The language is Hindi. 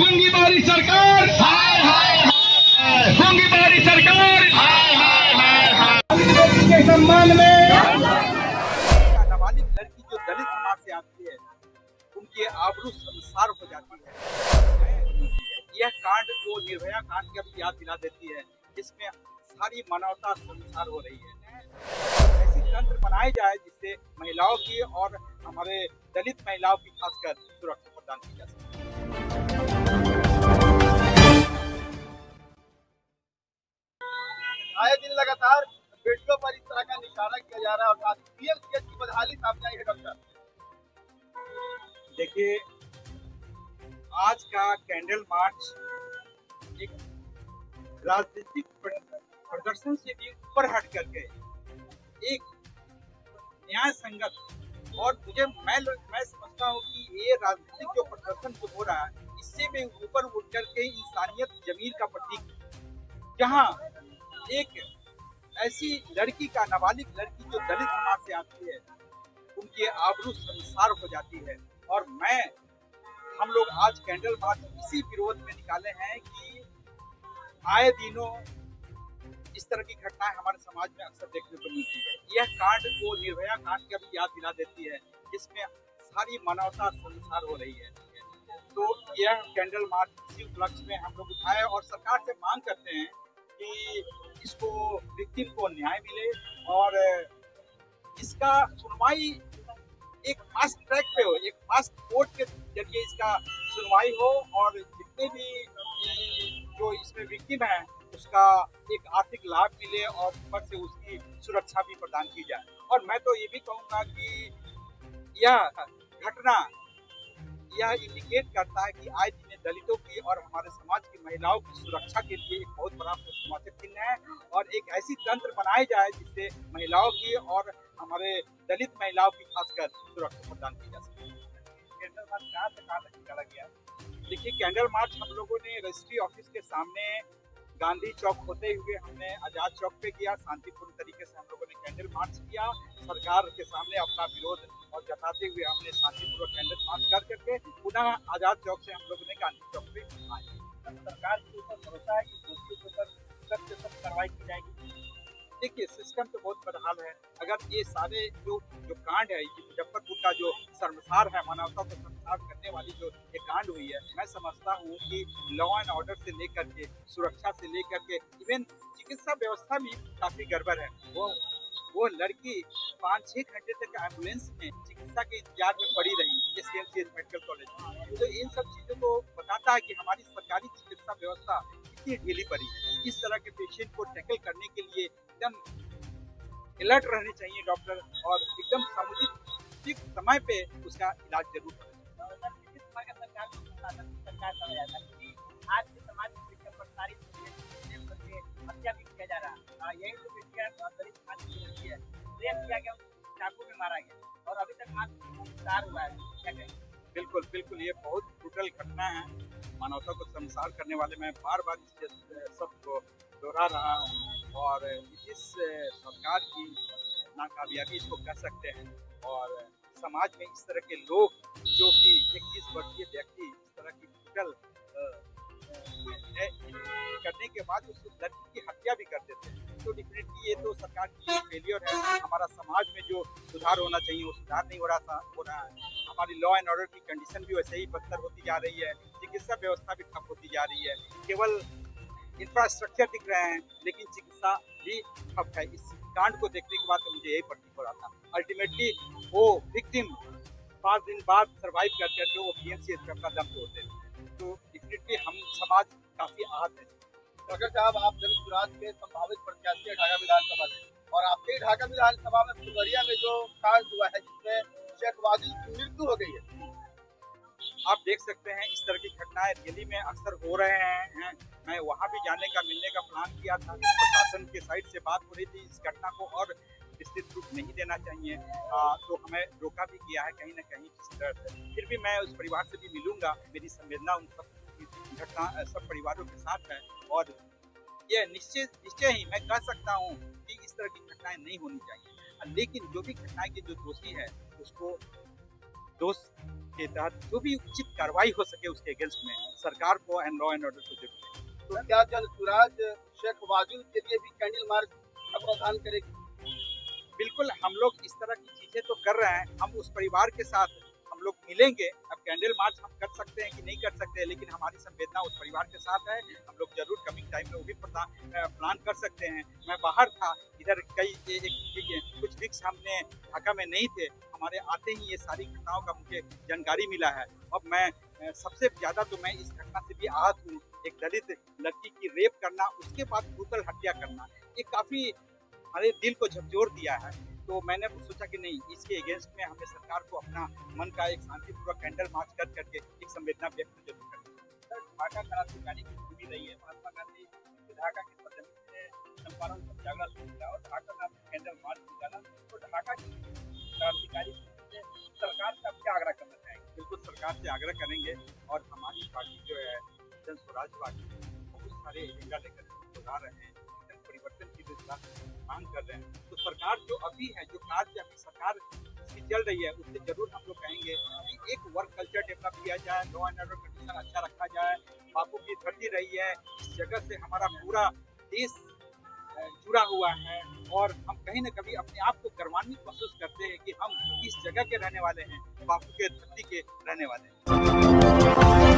होंगी हमारी सरकार, होंगी हमारी सरकार के सम्मान में। नाबालिग लड़की जो दलित समाज से आती है उनकी आबरू शर्मसार हो जाती है। यह कांड को निर्भया कांड की भी याद दिला देती है, जिसमें सारी मानवता शर्मसार हो रही है। ऐसी तंत्र बनाए जाए जिससे महिलाओं की और हमारे दलित महिलाओं की खासकर सुरक्षा प्रदान की जा सके। आए दिन लगातार बेटियों पर इस तरह का निशाना किया जा रहा है और पीएमसीएच की बदहाली सामने आई है। डॉक्टर, देखिए, आज का कैंडल मार्च एक राजनीतिक प्रदर्शन से भी ऊपर हट करके एक न्याय संगत, और मैं समझता हूँ कि ये राजनीतिक जो प्रदर्शन जो हो रहा है इससे भी ऊपर उठ करके इंसानियत जमीर का प्रतीक, जहाँ एक ऐसी लड़की का, नाबालिग लड़की जो दलित समाज से आती है उनकी आबरू शर्मसार हो जाती है। और हम लोग आज कैंडल मार्च इसी विरोध में निकाले हैं कि आए दिनों इस तरह की घटनाएं हमारे समाज में अक्सर देखने को मिलती है। यह कांड को निर्भया कांड की भी याद दिला देती है, जिसमें सारी मानवता शर्मसार हो रही है। तो यह कैंडल मार्च इसी उपलक्ष्य में हम लोग उठाए और सरकार से मांग करते हैं कि इसको विक्टिम को न्याय मिले और इसका सुनवाई एक फास्ट ट्रैक पे हो, एक फास्ट कोर्ट के जरिए इसका सुनवाई हो और जितने भी जो इसमें विक्टिम है उसका एक आर्थिक लाभ मिले और ऊपर से उसकी सुरक्षा भी प्रदान की जाए। और मैं तो ये भी कहूँगा कि यह घटना यह इंडिकेट करता है कि आए दिन दलितों की और हमारे समाज की महिलाओं की सुरक्षा के लिए एक बहुत बड़ा प्रश्नवाचक चिन्ह है और एक ऐसी तंत्र बनाई जाए जिससे महिलाओं की और हमारे दलित महिलाओं की खासकर सुरक्षा प्रदान की जा सके। कैंडल मार्च कहाँ से कहाँ तक निकाला गया? देखिए, कैंडल मार्च हम लोगों ने रजिस्ट्री ऑफिस के सामने गांधी चौक होते हुए हमने आजाद चौक पे किया। शांतिपूर्ण तरीके से हम लोगों ने कैंडल मार्च किया। सरकार के सामने अपना विरोध और जताते हुए हमने शांतिपूर्वक कैंडल मार्च कर करके पुनः आजाद चौक से हम लोगों ने गांधी चौक पे आए। सरकार के ऊपर भरोसा है कि दोषियों के ऊपर सख्त से सख्त कार्रवाई की जाएगी। देखिए, सिस्टम तो बहुत बदहाल है। अगर ये सारे जो कांड है, ये मुजफ्फरपुर का जो शर्मसार है, मानवता को शर्मसार करने वाली जो ये कांड हुई है, मैं समझता हूँ कि लॉ एंड ऑर्डर से लेकर के सुरक्षा से लेकर के इवन चिकित्सा व्यवस्था भी काफी गड़बड़ है। वो लड़की 5-6 घंटे तक एम्बुलेंस में चिकित्सा के इंतजार में पड़ी रही एसकेएमसीएच मेडिकल कॉलेज में। तो इन सब चीजों को बताता है कि हमारी सरकारी चिकित्सा व्यवस्था कितनी ढीली पड़ी है। इस तरह के पेशेंट को टैकल करने के लिए एकदम अलर्ट रहने चाहिए डॉक्टर और एकदम समुचित समय पे उसका इलाज जरूर करें। आज के समाज में सारी हत्या भी किया जा रहा है। यही तो दलित समाज की लड़की है, रेप किया गया, चाकू में मारा गया और अभी तक मात्र हुआ है। क्या कहें? बिल्कुल बिल्कुल, ये बहुत ब्रूटल घटना है, मानवता को शर्मसार करने वाले। मैं बार बार इस सब को दोहरा रहा हूँ और इस सरकार की नाकामयाबी इसको कह सकते हैं। और समाज में इस तरह के लोग जो कि 21 वर्षीय व्यक्ति इस तरह की ब्रूटल करने के बाद उस लड़की की हत्या भी कर देते हैं, तो डेफिनेटली ये तो सरकार की फेलियर है। हमारा समाज में जो सुधार होना चाहिए वो सुधार नहीं हो रहा है। हमारी लॉ एंड ऑर्डर की कंडीशन भी वैसे ही बदतर होती जा रही है, चिकित्सा व्यवस्था भी ठप होती जा रही है। केवल इंफ्रास्ट्रक्चर दिख रहे हैं लेकिन चिकित्सा भी ठप है। इस कांड को देखने के बाद तो मुझे यही प्रतीत हो रहा था। अल्टीमेटली वो विक्टिम 5 दिन बाद सर्वाइव कर करके वो पीएमसीएच में अपना दम तोड़ते थे। तो डेफिनेटली हम समाज काफी आहत है। डॉक्टर साहब, आप दलित समाज के संभावित प्रत्याशी है ढाका विधानसभा से, और आपके ढाका विधानसभा में फुलवरिया में जो कांड हुआ है जिसमें शेख वाजिल की मृत्यु हो गई है, आप देख सकते हैं इस तरह की घटनाएं दिल्ली में अक्सर हो रहे हैं। मैं वहां भी जाने का, मिलने का प्लान किया था। प्रशासन के साइड से बात हो रही थी इस घटना को और विस्तृत रूप नहीं देना चाहिए, तो हमें रोका भी किया है कहीं ना कहीं किसी तरह से। फिर भी मैं उस परिवार से भी मिलूंगा। मेरी संवेदना उन सब घटना सब परिवारों के साथ है और ये निश्चय ही मैं कह सकता हूँ कि इस तरह की घटनाएं नहीं होनी चाहिए। लेकिन जो भी घटनाएं के जो दोषी है उसको दोष के तहत जो भी उचित कार्रवाई हो सके उसके अगेंस्ट में सरकार को एंड लॉ एंड ऑर्डर को जरूर है। तो क्या जन स्वराज शेख वाजुल के लिए भी कैंडल मार्च का प्रावधान करेगी? बिल्कुल, हम लोग इस तरह की चीजें तो कर रहे हैं। हम उस परिवार के साथ हम लोग मिलेंगे। अब कैंडल मार्च हम कर सकते हैं कि नहीं कर सकते हैं, लेकिन हमारी संवेदना उस परिवार के साथ है। हम लोग जरूर कमिंग टाइम में वो भी प्लान कर सकते हैं। मैं बाहर था, इधर कुछ वीक्स हमने ढाका में नहीं थे। हमारे आते ही ये सारी घटनाओं का मुझे जानकारी मिला है। अब मैं सबसे ज्यादा तो मैं इस घटना से भी आहत हूँ। एक दलित लड़की की रेप करना, उसके बाद ब्रूटल हत्या करना, ये काफी हमारे दिल को झकझोर दिया है। तो मैंने सोचा कि नहीं, इसके अगेंस्ट में हमें सरकार को अपना मन का एक शांतिपूर्वक कैंडल मार्च कर करके एक संवेदना व्यक्त जरूर करनी। ढाका क्रांतिकारी की भूमि रही है। महात्मा गांधी ढाका के जमीन से चंपारण सत्याग्रह शुरू किया और ढाका में कैंडल मार्च निकाला। तो ढाका की क्रांतिकारी से सरकार से आप क्या आग्रह करना चाहेंगे? बिल्कुल सरकार से आग्रह करेंगे और हमारी पार्टी जो है जन स्वराज पार्टी बहुत सारे एजेंडा लेकर चला रहे हैं, परिवर्तन की दिशा मांग कर रहे हैं। तो सरकार जो अभी है, जो कार्य अभी सरकार इसकी चल रही है, उससे जरूर हम लोग कहेंगे कि एक वर्क कल्चर डेवलप किया जाए, लॉ एंड ऑर्डर कंडीशन अच्छा रखा जाए। बापू की धरती रही है, इस जगह से हमारा पूरा देश जुड़ा हुआ है और हम कहीं न कभी अपने आप को गर्वान्वित महसूस करते हैं कि हम इस जगह के रहने वाले हैं, बापू के धरती के रहने वाले हैं।